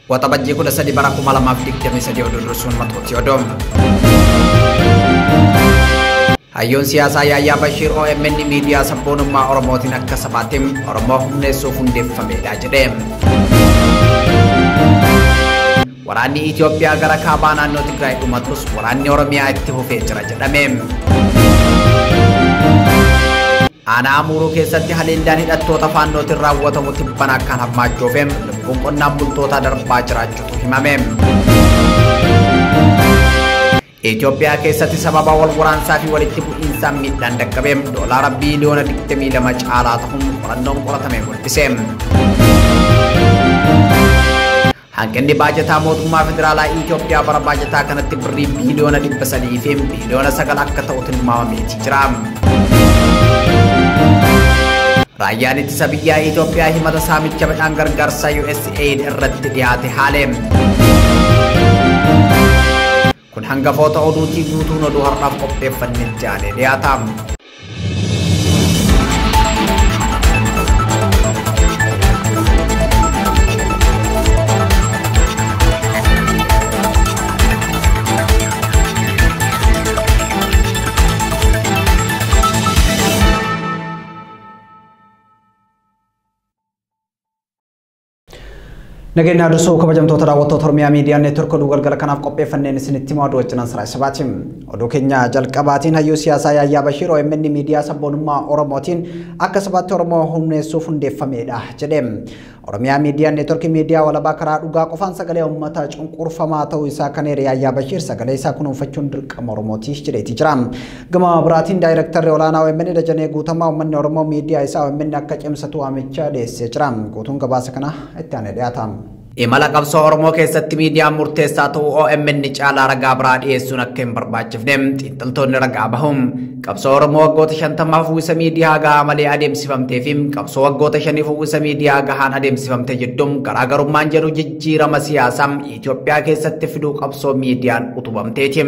Waxabajjii 13 bara 2023 oduu dursuun matooti oduu. Hayyoon siyaasaa Yaayyaa Bashiir OMN miidiyaa sabboonummaa Oromootiin akka sabaatiin Oromoo humneessuuf hundeeffamedha jedhe. Waraanni Itoophiyaa gara kaabaa naannoo Tigraay dhumatus waraanni Oromiyaa itti fufee jira jedhame. Aanaa Amuuruu keessatti haleellaan hidhattoota faannootiin raawwatamu tibbana akkaan hammaachuufim lubbuun qonnaan bultootaa darbaa jiraachuutu himame. Itoophiyaa keessatti sababa wal waraansaa fi walitti bu'iinsaan miidhaan dhaqqabeem doolaara biiliyoona 22 caalaa ta'uun qorannoon qoratame mul'ise. Hanqinni baajataa mootummaa federaalaa Itoophiyaa bara baajataa kanatti birrii biiliyoona 300 fi biiliyoona 9 akka ta'u tilmaamamee jira. Raayyaan ittisa biyyaa Itoophiyaa himata saamicha midhaan gargaarsaa USAID irratti dhiyaate haale. Kun hangafoota oduutii guutuun oduu har'aaf qopheeffannee jaalee dhiyaata. Nageenya adusoo kabajamtoota daawwattoota Oromiyaa Miidiyaa Neetwork oduu galgala kanaaf qopheeffanneen isinitti himuu wajjinan siraa sabaatiin oduu keenya jalqabaatiin hayyuu siyaasaa Yaayyaa Bashiir OMN miidiyaa sabboonummaa Oromootiin akka sabaatti Oromoo humneessuuf hundeeffamedha jedhe. Oromiyaa Miidiyaa Neetwork miidiyaa walabaa karaa dhugaa qofaan sagalee uummataa cunqurfamaa ta'uu isaa kan Yaayyaa Bashiir sagalee isaa kunuunfachuun dirqama Oromootiif jedheeti jira. Gama biraatiin daayirektarri olaanaa OMN Dajanee Guutamaa uummanni Oromoo miidiyaa isaa OMN akka cimsatu waamicha dhiyeessee jira. Guutuun gabaasa kana itti aanee dhiyaata. Imala qabsoo Oromoo keessatti miidiyaan murteessaa ta'uu OMN caalaa ragaa biraa dhiyeessuun akka hin barbaachifne xiinxaltoonni ragaa bahu. Qabsoo Oromoo waggoota 50 uwwisa miidiyaa gahaa malee adeemsifamtee fi qabsoo waggoota 5 uwwisa miidiyaa gahaan adeemsifamtee jedhuun garaagarummaan jedhu jijjiirama siyaasaa Itoophiyaa keessatti fiduu qabsoo miidiyaan utubamteeti.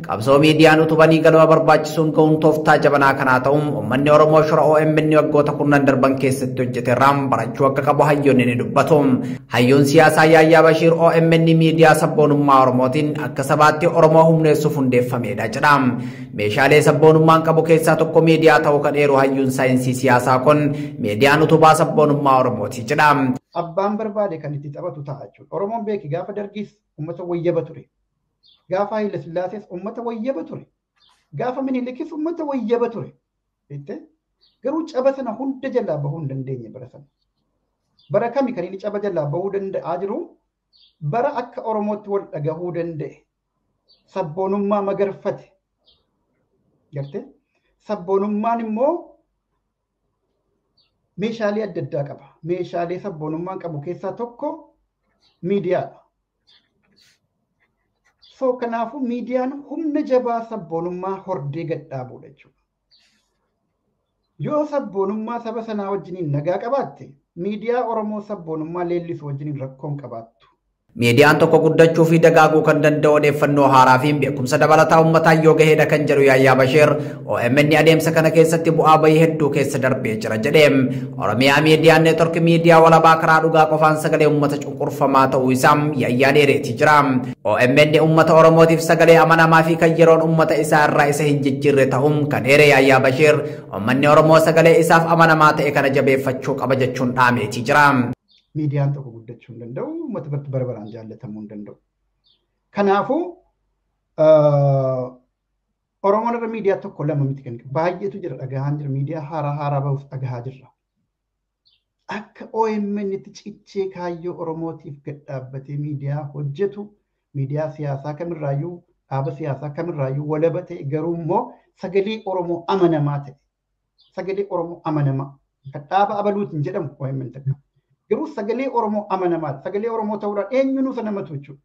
Qabsoo miidiyaan utubanii galma barbaachisuun ga'uun tooftaa jabanaa kanaa ta'uun uummanni Oromoo shora OMN waggoota 10 darban keessatti hojjeterraan barachuu akka qabu hayyoonni ni dubbatu. Hayyoon siyaasaa Yaayyaa Bashiir OMN miidiyaa sabboonummaa Oromootiin akka sabaatti Oromoo humneessuuf hundeeffamedha jedha. Meeshaalee sabboonummaan qabu keessaa tokko miidiyaa ta'uu kan eeru hayyuun saayinsii siyaasaa kun miidiyaan utubaa sabboonummaa Oromooti jedha. Abbaan barbaade kan itti taphatu ta'a jechuudha. Oromoon beeki gaafa dargis uummata wayyaba ture. Gaafa Haile Sillaasees uummata wayyaba ture. Gaafa Minilikis uummata wayyaba ture. Garuu caba sana hunda jalaa bahuu hin dandeenye bara sana. Bara kami kan inni caba jalaa bahuu danda'aa jiru bara akka Oromootti wal dhagahuu danda'e sabboonummaa magarfate. Gartee sabboonummaan immoo meeshaalee adda addaa qaba. Meeshaalee sabboonummaan qabu keessaa tokko miidiyaadha. So kanaafuu miidiyaan humna jabaa sabboonummaa hordee gad dhaabuudha jechuudha. Yoo sabboonummaa saba sanaa wajjiniin nagaa qabaatte miidiyaa Oromoo sabboonummaa leellisu wajjiniin rakkoon qabaattu. Miidiyaan tokko guddachuu fi dagaaguu kan danda'u odeeffannoo haaraa fi beekumsa dabalataa uummataa yoo gaheedha kan jedhu Yaayyaa Bashiir OMN adeemsa kana keessatti bu'aa bahii hedduu keessa darbee jira jedhe. Oromiyaa Miidiyaa Neetwork miidiyaa walabaa karaa dhugaa qofaan sagalee uummata cunqurfamaa ta'uu isaa Yaayyaa dheereeti jira. OMN uummata Oromootiif sagalee amanamaa fi kan yeroon uummata isaa irraa isa hin jijjiirre ta'uun kan dheere Yaayyaa Bashiir uummanni Oromoo sagalee isaaf amanamaa ta'e kana jabeeffachuu qaba jechuun dhaameeti jira. Miidiyaan tokko guddachuu hin danda'u, uummata biratti barbaraan jaallatamuu hin danda'u. Kanaafuu Oromoon irra miidiyaa tokko lama miti kan baay'eetu jira dhagahaan jira miidiyaa haaraa bahus dhagahaa jirra. Akka OMN itti cichee kaayyoo Oromootiif gad dhaabbatee miidiyaa hojjetu miidiyaa siyaasaa kamirraayyuu dhaaba siyaasaa kamirraayyuu walaba ta'e garuu immoo sagalee Oromoo amanamaa ta'e sagalee Oromoo amanamaa kan dhaaba abaluutiin jedhamu OMN takka. Garuu sagalee Oromoo amanamaa sagalee Oromoo ta'uudhaan eenyuun isa namatu jechuudha.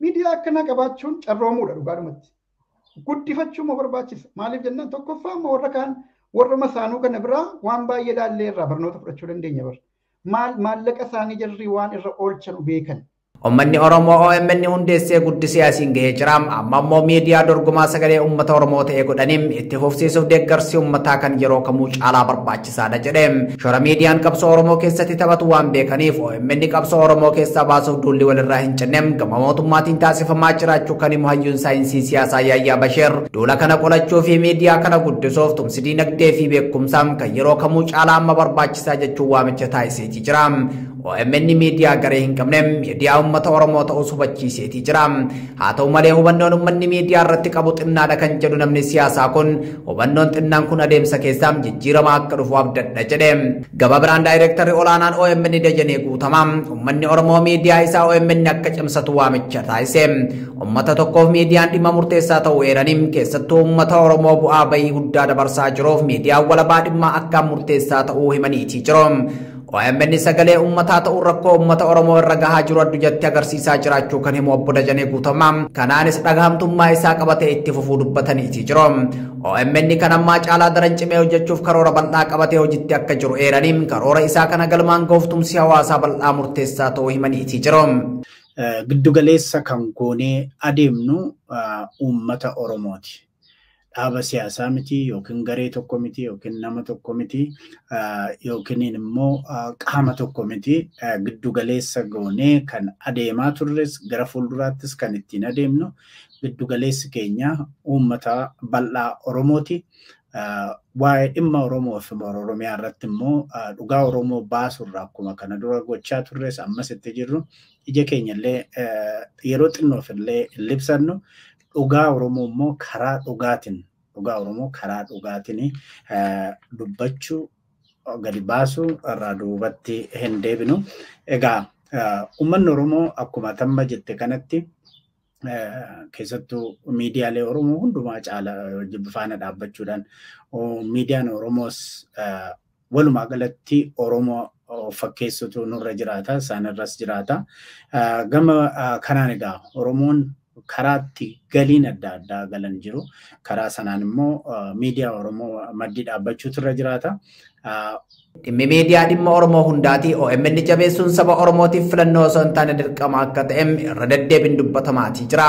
Miidiyaa akkanaa qabaachuun carroomuudha dhugaadhumatti. Guddifachuu moo barbaachisa? Maaliif jennaan tokkoffaa moo warra kaan warra masaanuu kana biraa waan baay'ee ilaallee irraa barnoota fudhachuu dandeenya bara. Maallaqa isaanii jarri waan irra oolchanu beekan. Ummanni Oromoo OMN hundeessee guddisee asiin gahee jira. Amma immoo miidiyaa dorgomaa sagalee uummata Oromoo ta'ee godhaniin itti fufsiisuuf deeggarsi uummataa kan yeroo kamuu caalaa barbaachisaadha jedhe. Shora miidiyaan qabsoo Oromoo keessatti taphatu waan beekaniif OMN qabsoo Oromoo keessaa baasuuf duulli walirraa hin cinne gama mootummaatiin taasifamaa jiraachuu kan himu hayyuun saayinsii siyaasaa Yaayyaa Basheer duula kana qolachuu fi miidiyaa kana guddisuuf tumsi diinagdee fi beekumsaa kan yeroo kamuu caalaa amma barbaachisaa jechuun waamicha taasiseetii jira. OMN miidiyaa garee hin qabne miidiyaa uummata Oromoo ta'uu hubachiiseetii jira. Haa ta'u malee hubannoon uummanni miidiyaa irratti qabu xinnaadha kan jedhu namni siyaasaa kun hubannoon xinnaan kun adeemsa keessaa jijjiirama akka dhufu abdadha jedhe. Gaba biraan daayireektarri olaanaan OMN Dajanee Guutamaa uummanni Oromoo miidiyaa isaa OMN akka cimsatu waamicha taasise. Uummata tokkoof miidiyaan dhimma murteessaa ta'uu eeraniin keessattuu uummata Oromoo bu'aa bahii guddaa dabarsaa jiruuf miidiyaan walabaa dhimma akkaan murteessaa ta'uu himaniitii jiru. OMN sagalee uummataa ta'uu rakkoo uummata Oromoo irra gahaa jiru addunyatti agarsiisaa jiraachuu kan himu obbo Dajanee Guutamaa kanaanis dhagahamtummaa isaa qabatee itti fufuu dubbataniitii jiru. OMN kan ammaa caalaa daran cimee hojjechuuf karoora bal'aa qabatee hojiitti akka jiru eeraniin karoora isaa kana galmaan gahuuf tumsi hawaasaa bal'aa murteessaa ta'uu himaniitii jiru. Giddugaleessa kan goonee adeemnu uummata Oromooti. Dhaaba siyaasaa miti yookiin garee tokko miti yookiin nama tokko miti yookiin immoo qaama tokko miti giddugaleessa goonee kan adeemaa turres gara fuulduraattis kan ittiin adeemnu giddugaleessi keenya uummata bal'aa Oromooti. Waa'ee dhimma Oromoo fi Oromiyaa irratti immoo dhugaa Oromoo baasurraa akkuma kana dura gochaa turres ammas itti jirru ija keenya illee yeroo xinnoof illee libsannu dhugaa Oromoo immoo karaa dhugaatiin dubbachuu gadi baasuu irraa duubatti hin deebinu. Egaa uummanni Oromoo akkuma tamma jette kanatti keessattuu miidiyaalee Oromoo hundumaa caalaa faana dhaabbachuudhaan miidiyaan Oromoos walumaa galatti Oromoo fakkeessutu nurra jiraata, isaanirras jiraata. Gama kanaan egaa Oromoon karaatti galiin adda addaa galan jiru. Karaa sanaan immoo miidiyaa Oromoo maddii dhaabbachuutu irra jiraata. Dhimmi miidiyaa dhimma Oromoo hundaati. OMN jabeessuun saba Oromootiif filannoo osoo hin taane dirqama akka ta'e irra deddeebiin dubbatamaatii jira.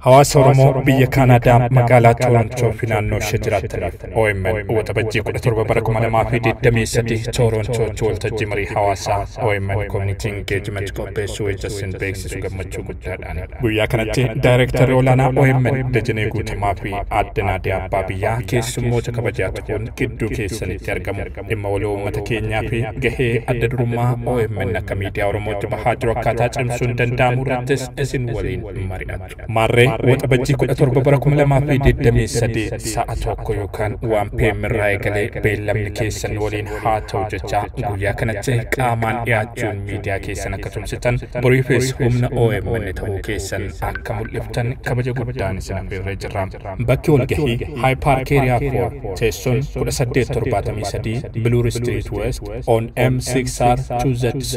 Hawaasa Oromoo biyya Kaanaadaa magaalaa Toorontoo fi naannoo ishee jiraataniif OMN waxabajjii 17 bara 2023 Torontootti waltajjii marii hawaasaa OMN Community Engagement qopheessuu wajjin beeksisu gammachuu guddaadhaan. Guyyaa kanatti daayireektarri olaanaa OMN Dajanee Guutamaa fi aadde Naadee Abbaa Biyyaa keessummoota kabajaa ta'uun gidduu keessanitti argamu. Dhimma waloo uummata keenyaa fi gahee adda durummaa OMN akka miidiyaa Oromootti bahaa jiru akkaataa cimsuun danda'amu irrattis isin waliin mari'atu. Maarree waxabajjii 17 bara 2023 sa'a tokko yookaan 1 PM irraa eegalee beellamni keessan waliin haa ta'u jecha guyyaa kanatti qaamaan dhiyaachuun miidiyaa keessan akka tumsitan boriifis humna OMN ta'uu keessan akka mul'iftan kabaja guddaan isin affeerree jirra. Bakki walgahii High Park Area 4 teessoon 1873 Bloor Street West on M6R 2Z3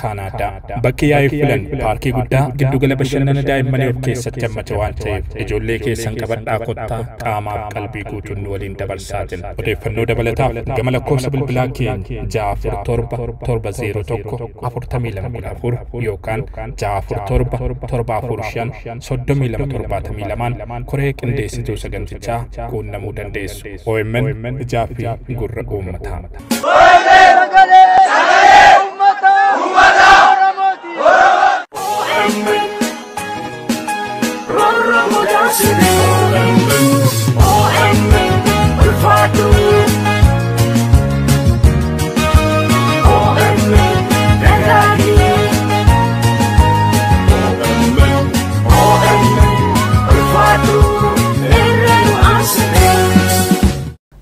Canada. Bakki yaa'ii filan paarkii guddaa giddugala bashannana daa'immanii of keessatti hammate waan ta'eef ijoollee keessan qabadhaa kottaa qaamaaf qalbii guutuun waliin dabarsaatin. Odeeffannoo dabalataaf gama lakkoofsa bilbilaa keenya 647-701-4214 yookaan 647-745-3272 koree qindeessituu sagantichaa quunnamuu dandeessu. OMN ijaa fi gurra uummataa.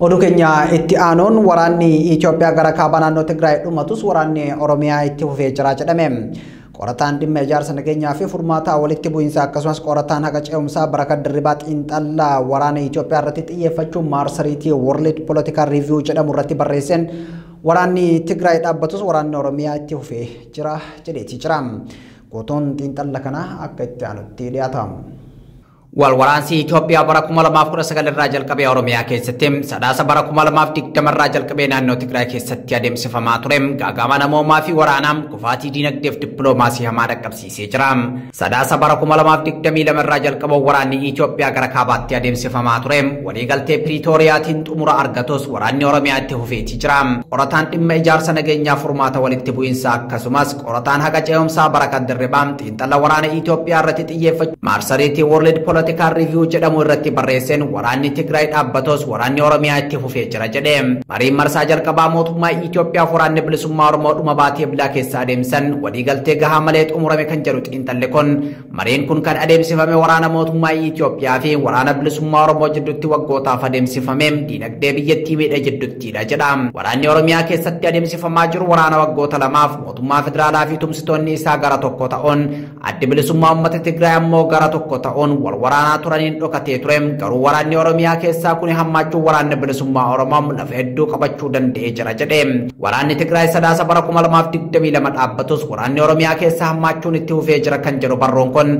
Oduu keenya itti aanuun waraanni Itoophiyaa gara kaaba naannoo Tigraay dhumatus waraanni Oromiyaa itti fufee jira jedhame. qorataan dhimma ijaarsa nageenyaa fi furmaata walitti bu'iinsa akkasumas qorataan haqa ce'umsaa Barakat Dirribaa xiinxallaa waraana Itoophiyaa irratti xiyyeeffachuun maarsariitii World Political Review jedhamu irratti barreessan waraanni Tigraay dhaabbatus waraanni Oromiyaa itti fufee jira jedheetii jira. Gootoon xiinxalla kana akka itti aanutti dhiyaata. Walwaraansi Itoophiyaa bara 2019 irraa jalqabee Oromiyaa keessatti sadaasa bara 2020 irraa jalqabee naannoo Tigraay keessatti adeemsifamaa ture gaagama namoomaa fi waraanaa kufaatii diinagdee fi dippiloomaasii hamaa dhaqqabsiisee jira. Sadaasa bara 2022 irraa jalqabee waraanni Itoophiyaa gara kaabaatti adeemsifamaa ture waliigaltee Piriitooriyaatiin xumura argatus waraanni Oromiyaa itti fufeetii jira. Qorataan dhimma ijaarsa nageenyaa furmaata walitti bu'iinsa akkasumas qorataan haqa ce'umsaa Barakat Dirribaa xiinxala waraana Itoophiyaa irratti xiyyeeffachuu maarsariitii World Political Review jedhamu irratti barreessan waraanni Tigraay dhaabbatus waraanni Oromiyaa itti fufee jira jedhe. Mariin marsaa jalqabaa mootummaa Itoophiyaa waraanni bilisummaa Oromoo dhuma baatii Ebilaa keessa adeemsan waliigaltee gahaa malee xumurame kan jedhu xiinxalli kun mariin kun kan adeemsifame waraana mootummaa Itoophiyaa fi waraana bilisummaa Oromoo jidduutti waggootaaf adeemsifame diinagdee biyyattii miidhe jidduuttidha jedha. Waraanni Oromiyaa keessatti adeemsifamaa jiru waraana waggoota lamaaf mootummaa federaalaa fi tumsitoonni isaa gara tokko ta'uun addi bilisummaa uummata Tigraay ammoo gara tokko ta'uun waraanaa turaniin dhokatee ture garuu waraanni Oromiyaa keessaa kun hammaachuu waraanni bilisummaa Oromoo lafa hedduu qabachuu danda'ee jira jedhe. Waraanni Tigraay sadaasa bara 2022 dhaabbatus waraanni Oromiyaa keessaa hammaachuun itti fufee jira kan jedhu barruun kun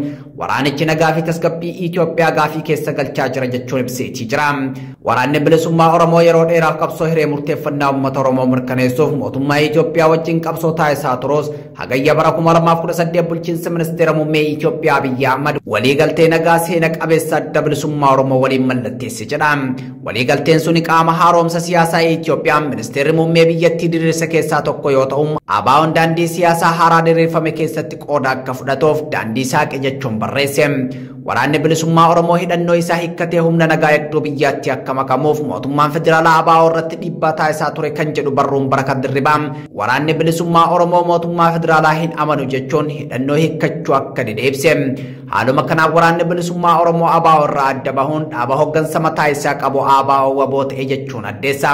waraanichi nagaa fi tasgabbii Itoophiyaa gaafii keessa galchaa jira jechuun ibseetii jira. Waraanni bilisummaa Oromoo yeroo dheeraaf qabsoo hiree murteeffannaa uummata Oromoo mirkaneessuuf mootummaa Itoophiyaa wajjin qabsoo taasisaa turus hagayya bara 2018 bulchiinsa ministeera muummee Itoophiyaa Abiyyi Ahmad waliigaltee nagaa seena qabeessa adda bilisummaa Oromoo waliin mallatteesse jedha. Waliigalteen suni qaama haaromsa siyaasaa Itoophiyaa ministeerri muummee biyyattii diriirsa keessaa tokko yoo ta'u ABO'n daandii siyaasaa haaraa diriirfame keessatti qooda akka fudhatuuf daandii saaqe jechuun barreesse. Waraanni bilisummaa Oromoo hidhannoo isaa hiikkatee humna nagaa eegduu biyyaatti akka makamuuf mootummaan federaalaa ABO irratti dhiibbaa taasisaa ture kan jedhu barruun Barakat Dirribaa waraanni bilisummaa Oromoo mootummaa federaalaa hin amanu jechuun hidhannoo hiikkachuu akka didheebse. Haaluma kanaan waraanni bilisummaa Oromoo ABO irraa adda bahuun dhaaba hoggansa mataa isaa qabu ABO waboo ta'e jechuun addeessa.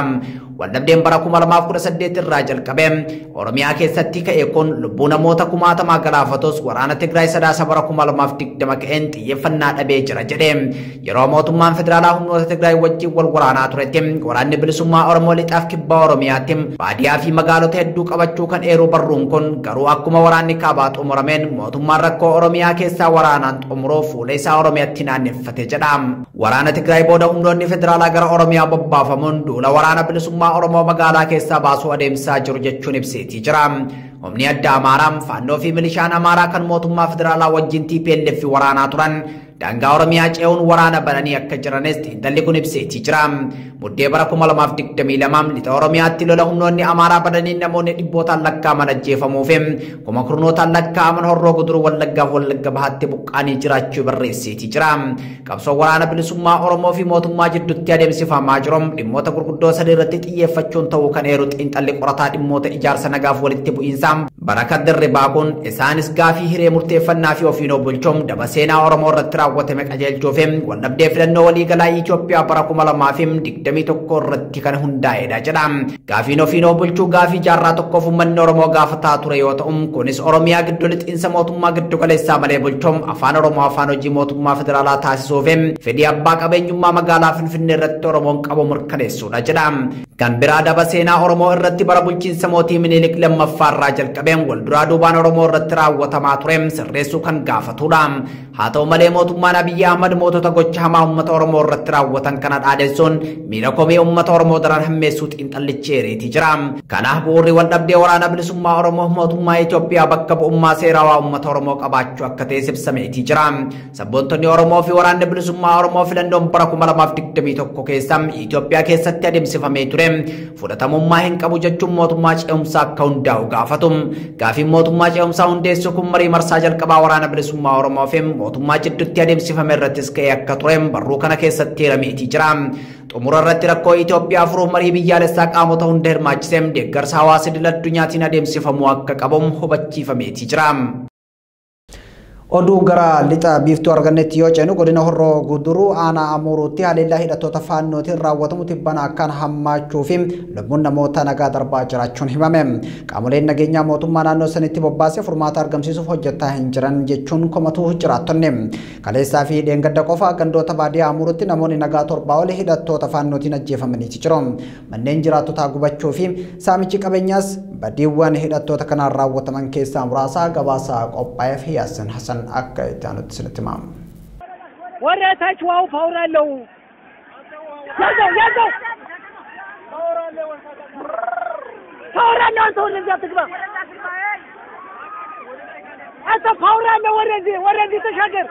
Waldhabdeen bara 2018 irraa jalqabee Oromiyaa keessatti ka'e kun lubbuu namoota kumaatamaa galaafatus waraana Tigraay sadaasa bara 2020 ka'een xiyyeeffannaa dhabee jira jedhe. Yeroo mootummaan federaalaa humnoota Tigraay wajjin wal waraanaa turetti waraanni bilisummaa Oromoo lixaaf kibba Oromiyaatti baadiyyaa fi magaalota hedduu qabachuu kan eeru barruun kun garuu akkuma waraanni kaabaa xumurameen mootummaan rakkoo Oromiyaa keessaa waraanaan xumuruuf fuula isaa Oromiyaatti naanneffate jedha. Waraana Tigraay booda humnoonni federaalaa gara Oromiyaa bobbaafamuun duula waraana bilisummaa Oromoo magaalaa keessaa baasuu adeemsaa jiru jechuun ibseetii jira. Humni adda Amaaraa faannoo fi milishaan Amaaraa kan mootummaa federaalaa wajjin TPLF waraanaa turan daangaa Oromiyaa ce'uun waraana bananii akka jiranis xiinxalli kun ibseetii jira. Muddee bara 2022 lixa Oromiyaatti lola humnoonni Amaaraa badanii namoonni dhibbootaan lakkaaman ajjeefamuu fi kuma kurnootaan lakkaaman Horroo Guduruu Wallaggaaf Wallagga Bahaatti buqqaanii jiraachuu barreesseetii jira. Qabsoo waraana bilisummaa Oromoo fi mootummaa jidduutti adeemsifamaa jiru dhimmoota gurguddoo sadii irratti xiyyeeffachuun ta'uu kan eeru xiinxalli qorataa dhimmoota ijaarsa nagaaf walitti bu'iinsa Barakat Dirribaa kun isaanis gaafii hiree murteeffannaa fi ofiin bulchuun daba seenaa Oromoo irratti raawwatame qajeelchuu fi waldhabdee filannoo waliigalaa Itoophiyaa bara 2021 irratti kan hundaa'edha jedha. Gaafiin ofiin bulchuu gaafii jaarraa tokkoof uummanni Oromoo gaafataa ture yoo ta'u kunis Oromiyaa giddu lixiinsa mootummaa giddu galeessaa malee bulchuun afaan Oromoo afaan hojii mootummaa federaalaa taasisuu fi fedhii abbaa qabeenyummaa magaalaa Finfinnee irratti Oromoon qabu mirkaneessuudha jedha. Kan biraa daba seenaa Oromoo irratti bara bulchiinsa mootii Minilik lammaffaa irraa jalqabeen walduraa duubaan Oromoo irratti raawwatamaa ture sirreessuu kan gaafatudha. Haa ta'u malee mootummaan Abiyyi Ahmad mootota gocha hamaa uummata Oromoo irratti raawwatan kana dhaadessuun miira komee uummata Oromoo daran hammeessuu xiinxallichi eereetii jira. Kanaaf bu'uurri waldhabdee waraana bilisummaa Oromoo mootummaa Itoophiyaa bakka bu'ummaa seerawaa uummata Oromoo qabaachuu akka ta'e ibsameetii jira. Sabboontonni Oromoo fi waraanni bilisummaa Oromoo filannoon bara 2021 keessa Itoophiyaa keessatti adeemsifamee ture fudhatamummaa hin qabu jechuun mootummaa ce'umsaa akka hundaa'u gaafatu. Gaafiin mootummaa ce'umsaa hundeessuu kun marii marsaa jalqabaa waraana bilisummaa Oromoo fi mootummaa jidduutti adeemsifame irrattis ka'ee akka ture barruu kana keessatti hirameetii jira. Xumura irratti rakkoo Itoophiyaa furuuf marii biyyaalessaa qaamota hunda hirmaachisee deeggarsa hawaasa idil addunyaatiin adeemsifamuu akka qabu hubachiifameetii jira. Oduu gara lixa biiftuu argannetti yoo ceenu godina Horroo Guduruu aanaa Amuruutti haleellaa hidhattoota faannootiin raawwatamu tibbana akkaan hammaachuu fi lubbuun namoota nagaa darbaa jiraachuun himame. Qaamoleen nageenyaa mootummaa naannoo sanitti bobbaasee furmaata argamsiisuuf hojjetaa hin jiran jechuun komatu jiraattonni. Kaleessaa fi dheengadda qofa gandoota baadiyyaa Amuruutti namoonni nagaa torbaa ol hidhattoota faannootiin ajjeefamanii jiru. Manneen jiraattotaa gubachuu fi saamichi qabeenyaas badiiwwan hidhattoota kanaan raawwataman keessaa muraasa gabaasa qophaa'eef Yaasin Hasan akka itti sinitimaam. ወረታች ዋው ፋውራለው ያዘው ፋውራለው አንተ ወደዛ ትግባ አንተ ፋውራለው ወደዚህ ተሻገር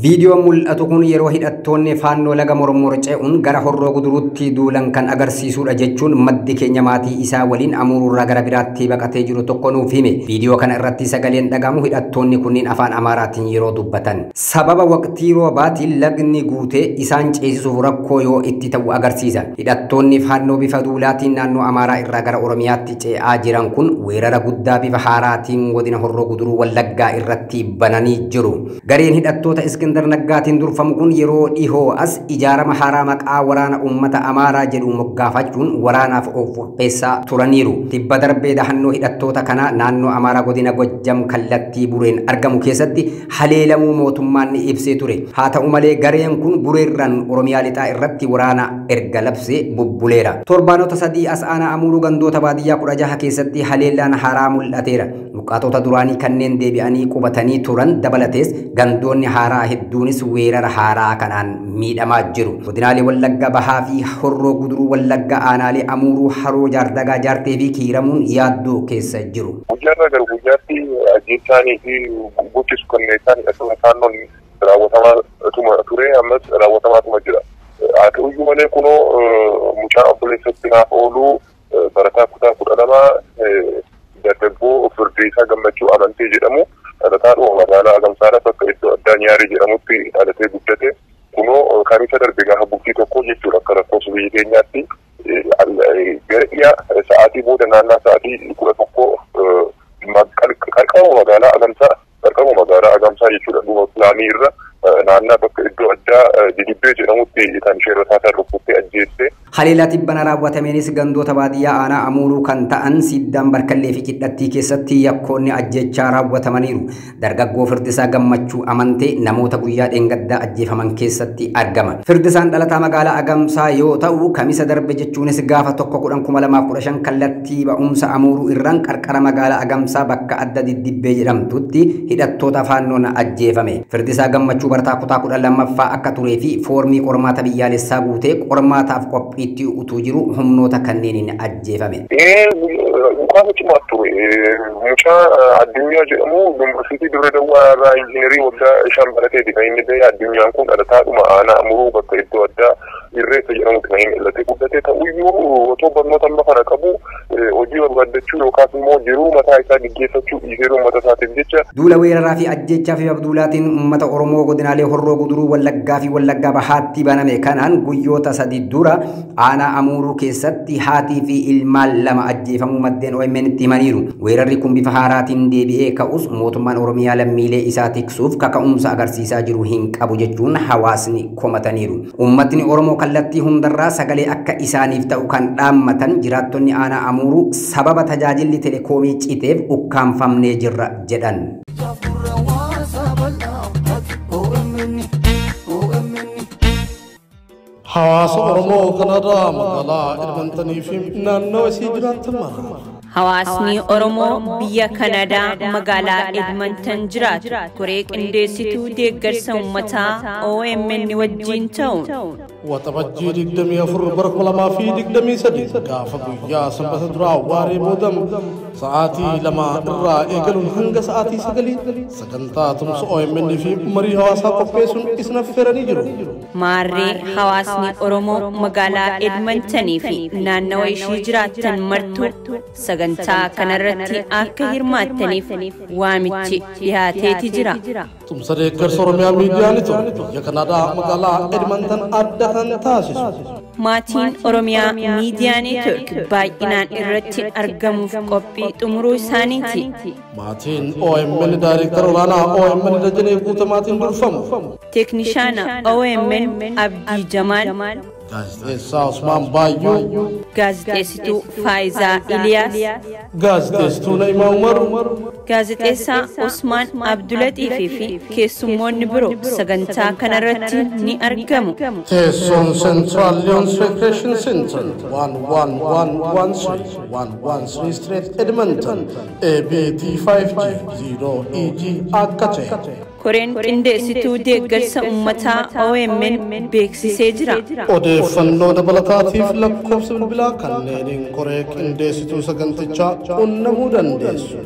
Video mul'atu kun yeroo hidhattoonni faannoo laga mormorce'uun gara Horroo Guduruutti duulan kan agarsiisudha jechuun maddi keenya maatii isaa waliin Amuruurraa gara biraatti baqatee jiru tokko nuuf hime. Video kana irratti sagaleen dhagamu hidhattoonni kunniin afaan Amaaraatiin yeroo dubbatan. Sababa waqtii roobaatiin lagni guutee isaan ceesisuuf rakkoo yoo itti ta'u agarsiisa. Hidhattoonni faannoo bifa duulaatiin naannoo Amaaraa irraa gara Oromiyaatti ce'aa jiran kun weerara guddaa bifa haaraatiin godina Horroo Guduruu Wallaggaa irratti bananii jiru. Gareen hidhattoota Iskindar Naggaatiin durfamu kun yeroo dhihoo as ijaarama haaraa maqaa waraana uummata Amaaraa jedhu moggaafachuun waraanaaf qopheessaa turaniiru. Tibba darbee dahannoo hidhattoota kana naannoo Amaaraa godina Gojjam kallattii bureen argamu keessatti haleelamuu mootummaan ni ibsee ture. Haa ta'u malee gareen kun bureerraan Oromiyaa lixaa irratti waraana erga labsee bubbuleera. Torbaanota sadii as aanaa Amuruu gandoota baadiyyaa 16 keessatti haleellaan haaraa mul'ateera. Buqqaatota duraanii kanneen deebi'anii qubatanii turan dabalatees gandoonni haaraa hedduunis weerara haaraa kanaan miidhamaa jiru. Godinaalee Wallaggaa Bahaa fi Horroo Guduruu Wallaggaa aanaalee Amuruu Haroo Jaardagaa Jaartee fi Kiiramuun yaaddoo keessa jiru. Guyyaarraa gara guyyaatti ajjeechaanii fi gochisu kanneessaan hidhattoota faannoon raawwatamaa ture ammas raawwatamaa jira. Haa ta'uyyuu malee kunoo mucaa obboleessatti naaf ooluu barataa kutaa 12 dargaggoo Firdiisaa Gammachuu Amantee jedhamu dhalataa magaalaa Agamsaadhaa bakka iddoo addaa Nyaarii jedhamutti dhalatee guddate. Kunoo kamiisa darbe gaafa bultii tokko jechuudha akka lakkoofsa biyya keenyaatti gara dhiyaa sa'aatii booda naannaa sa'aatii 11 qarqaruma magaalaa Agamsaa jechuudha dhuma pilaanii irra naannaa bakka iddoo addaa Didibbee jedhamutti kan sheerrotaa rukuttee ajjeesse. Haleellaa tibbana raawwatameenis gandoota baadiyyaa aanaa Amuruu kan ta'an Siddaan Barkallee fi Qixxattii keessatti yakkoonni ajjechaa raawwatamaniiru. Dargaggoo Firdisaa Gammachuu Amantee namoota guyyaa dheengaddaa ajjeefaman keessatti argama. Firdisaan dhalataa magaalaa Agamsaa yoo ta'u kamisa darbe jechuunis gaafa 1/2015 kallattii ba'umsa Amuruu irraan qarqara magaalaa Agamsaa bakka adda Didibbee jedhamtutti hidhattoota faannoon ajjeefame. Firdisaa Gammachuu barataa kutaa 12ffaa akka turee fi foormii qormaata biyyaalessaa guutee qormaataaf qophiitti utuu jiru humnoota kanneeniin ajjeefame. Mukaan cimaa ture. Mucaa addunyaa jedhamu yuunivarsiitii Dirree Dawwaa irraa injiinarii waggaa 5 barateeti kan inni ta'e. Addunyaan kun dhalataadhuma aanaa Amuruu bakka iddoo addaa Irreessa jedhamutti kan inni dhalatee guddate ta'uyyuu otoo barnoota amma kana qabu hojii barbaaddachuu yookaas immoo jiruu mataa isaa gaggeeffachuu dhiisee uummata isaatiif jecha. Duula weeraraa fi ajjechaa fi abduulaatiin uummata Oromoo godinaalee Horroo Guduruu Wallaggaa fi Wallaggaa Bahaatti baname kanaan guyyoota 3 dura aanaa Amuruu keessatti haatii fi ilmaan 2 ajjeefamuu maddeen OMN itti himaniiru. Weerarri kun bifa haaraatiin deebi'ee ka'us mootummaan Oromiyaa lammiilee isaa tiksuuf kaka'umsa agarsiisaa jiru hin qabu jechuun hawaasni komataniiru. Uummatni Oromoo kallattii hundarraa sagalee akka isaaniif ta'u kan dhaammatan jiraattonni aanaa Amuruu sababa tajaajilli telekoomii citeef ukkaanfamnee jirra jedhan. Hawaasa Oromoo kanarraa magaalaa Edmontanii fi naannoo isii jiraatama. Hawaasni Oromoo biyya Kanadaa magaalaa Edmonton jiraatu koree qindeessituu deeggarsa uummataa OMN wajjin ta'uun waxabajjii 24 bara 2023 gaafa guyyaa sanbata duraa waaree boodam sa'aatii 2 irraa eegaluun hanga sa'aatii 9 sagantaa tumsa OMN fi marii hawaasaa qopheessuun isin affeeranii jiru. Maarree hawaasni Oromoo magaalaa Edmontanii fi naannawa ishee jiraatan martuu sagantaa kanarratti akka hirmaattaniif waamichi dhiyaateeti jira. Tumsa deeggarsa Oromiyaa miidiyaa ni ture biyya Kanaadaa magaalaa Edmonton adda argatan taasisu. Maatiin Oromiyaa Miidiyaa Neetwork baay'inaan irratti argamuuf qophii xumuruu isaaniiti. Maatiin OMN Daayireektara olaanaa OMN Dajanee Guutamaatiin durfamu. Teeknishaana OMN Abdii Jamaal. Gaazexeessaa Usmaan Baayyuu. Gaazexeessituu Faayizaa Iliyaas. Gaazexeessituu Na'imaa Umaru. Gaazexeessaa Usmaan Abdulaxiifii fi keessummoonni biroo sagantaa kanarratti ni argamu. Teessoon Central Lions Recreation Center 11113 Street Edmonton ABT 5G 0EG akka ta'e. Koreen qindeessituu deeggarsa uummataa OMN beeksisee jira. Odeeffannoo dabalataatiif lakkoofsa bilbilaa kanneeniin koree qindeessituu sagantichaa qunnamuu dandeessu.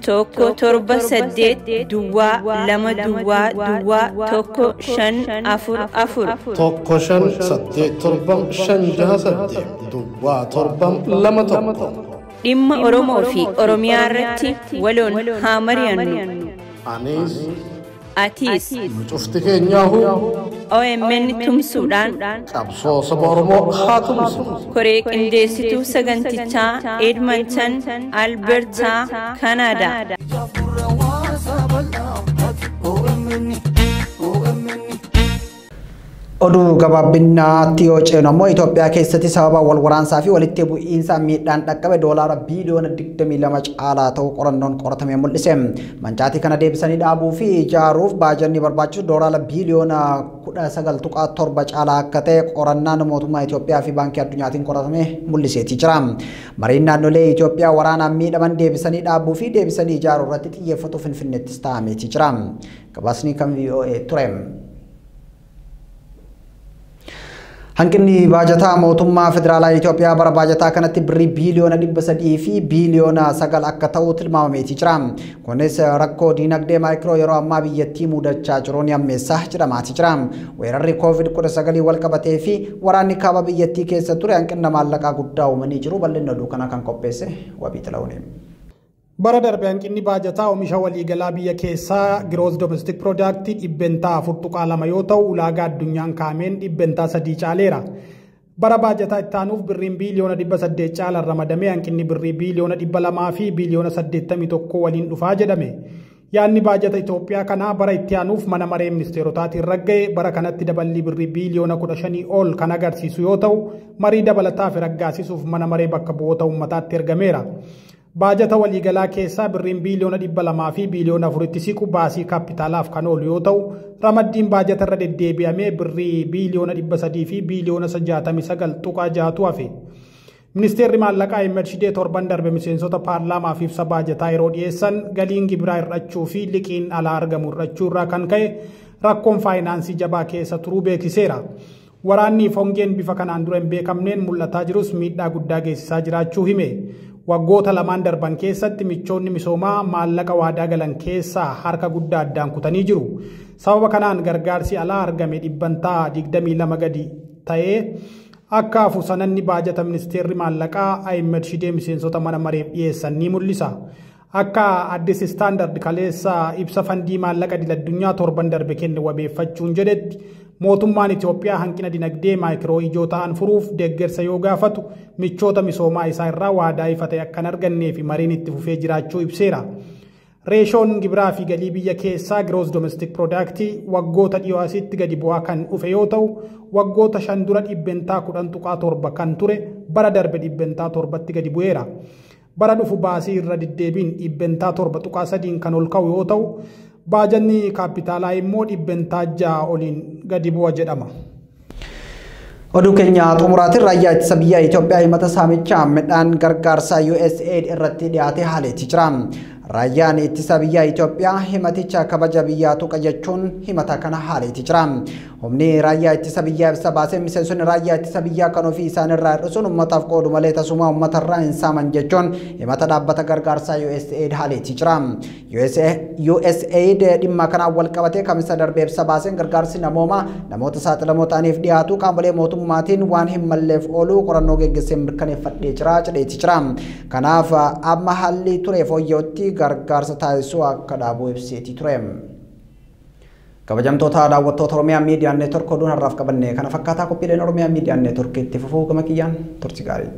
178 Duwwaa 2 Duwwaa 154 158 Duwwaa 721 dhimma Oromoo fi Oromiyaa irratti waloon haa mari'annu. Anis Atis cufti keenyaahu OMN tumsuudhaan qabsoo saba Oromoo haa tumsu. Koree qindeessituu sagantichaa Edmonton, Alberta, Canada. Oduu gabaabinaatti yoo ceenu ammoo Itoophiyaa keessatti sababa wal waraansaa fi walitti bu'iinsa miidhaan dhaqqabe doolaara biiliyoona 22 caalaa ta'uu qorannoon qoratamee mul'ise. Mancaatii kana deebisanii dhaabuu fi ijaaruuf baajanni barbaachisu doolaara biiliyoona 19.7 caalaa akka ta'e qorannaan mootummaa Itoophiyaa fi baankii addunyaatiin qoratamee mul'iseetii jira. Mariin naannolee Itoophiyaa waraanaan miidhaman deebisanii dhaabuu fi deebisanii ijaaruu irratti xiyyeeffatu Finfinneettis taa'ameetii jira. Gabaasni kan VOA ture. Hanqinni baajataa mootummaa federaalaa Itoophiyaa bara baajataa kanatti birrii biiliyoona 300 fi biiliyoona 9 akka ta'u tilmaamameetii jira. Kunis rakkoo diinagdee maayikiroo yeroo ammaa biyyattii mudachaa jiruun yammeessaa jedhamaatii jira. Weerarri COVID-19 wal qabatee fi waraanni kaaba biyyattii keessa ture hanqina maallaqaa guddaa uumanii jiru. Bal'inni oduu kana kan qopheesse Wabii Xilawuun. Bara darbe hanqinni baajataa oomisha waliigalaa biyya keessaa Gross Domestic Product dhibbentaa 4.2 yoo ta'u ulaagaa addunyaan kaameen dhibbentaa 3 caaleera. Bara baajataa itti aanuuf birriin biiliyoona 800 caalaan ramadamee hanqinni birrii biiliyoona 200 fi biiliyoona 81 waliin dhufaa jedhame. Yaadni baajata Itoophiyaa kanaa bara itti aanuuf mana maree ministeerotaatiin ragga'e bara kanatti daballii birrii biiliyoona 15 ol kan agarsiisu yoo ta'u marii dabalataaf raggaasisuuf mana maree bakka bu'oota uummataatti ergameera. Baajata waliigalaa keessaa birriin biiliyoona 200 fi biiliyoona 4 siqu baasii kaapitaalaaf kan oolu yoo ta'u ramaddiin baajata irra deddeebi'amee birrii biiliyoona 300 fi biiliyoona 69.6 hafe. Ministeerri maallaqaa Ahmed Shidee torban darbe miseensota paarlaamaaf ibsa baajataa yeroo dhiyeessan galiin gibiraa hir'achuu fi liqiin alaa argamu hir'achuu irraa kan ka'e rakkoon faayinaansii jabaa keessa turuu beeksiseera. Waraanni hongeen bifa kanaan dura hin beekamneen mul'ataa jirus miidhaa guddaa geessisaa jiraachuu hime. Waggoota lamaan darban keessatti michoonni misoomaa maallaqa waadaa galan keessaa harka guddaa addaan kutanii jiru. Sababa kanaan gargaarsi alaa argame dhibbantaa 22 gadi ta'ee akka hafu sananni baajata ministeerri maallaqaa Ahmed Shidee miseensota mana mareef dhiyeessan ni mul'isa. Akka Addis Standard kaleessa ibsa fandii maallaqa idil-addunyaa torban darbe kenne wabeeffachuun jedhetti mootummaan Itoophiyaa hanqina dinagdee maayikiroo ijoo ta'an furuuf deeggarsa yoo gaafatu michoota misoomaa isaa irraa waadaa ifa ta'e akka hin argannee fi mariin itti fufee jiraachuu ibseera. Reeshoon gibiraa fi galii biyya keessaa Gross Domestic Product waggoota dhiyoo asitti gadi bu'aa kan dhufe yoo ta'u waggoota 5 dura dhibbentaa 10.7 kan ture bara darbe dhibbentaa 7tti gadi bu'eera. Bara dhufu baasii irra deddeebiin dhibbentaa 7.3 kan ol ka'u yoo ta'u baajanni kaapitaalaa immoo dhibbentaa 6 oliin gadi bu'a jedhama. Oduu keenya xumuraatiin raayyaa ittisa biyya Itoophiyaa himata saamichaa midhaan gargaarsaa USAID irratti dhiyaate haaleetti jira. Raayyaan ittisa biyya Itoophiyaa himaticha kabaja biyyaa tuqa jechuun himata kana haaleetti jira. Humni raayyaa ittisa biyyaa ibsa baasee miseensonni raayyaa ittisa biyyaa kan ofii isaanirraa hir'isuun uummataaf qoodu malee tasuma uummatarraa hin saaman jechuun himata dhaabbata gargaarsaa USAID haaleetti jira. USAID dhimma kanaan wal qabatee kamisa darbee ibsa baaseen gargaarsi namoomaa namoota saaxilamoo ta'aniif dhiyaatu qaamolee mootummaatiin waan hin malleef oolu qorannoo geggeessee mirkaneeffadhee jira jedheetti jira. Kanaaf amma haalli ture fooyya'utti gargaarsa taasisuu akka dhaabu ibseetii ture. Kabajamtoota daawwattoota Oromiyaa Miidiyaa Neetwork oduun har'aaf qabannee kana fakkaataa qophiileen Oromiyaa Miidiyaa Neetwork itti fufuu gama kiyyaan tursi gaarii.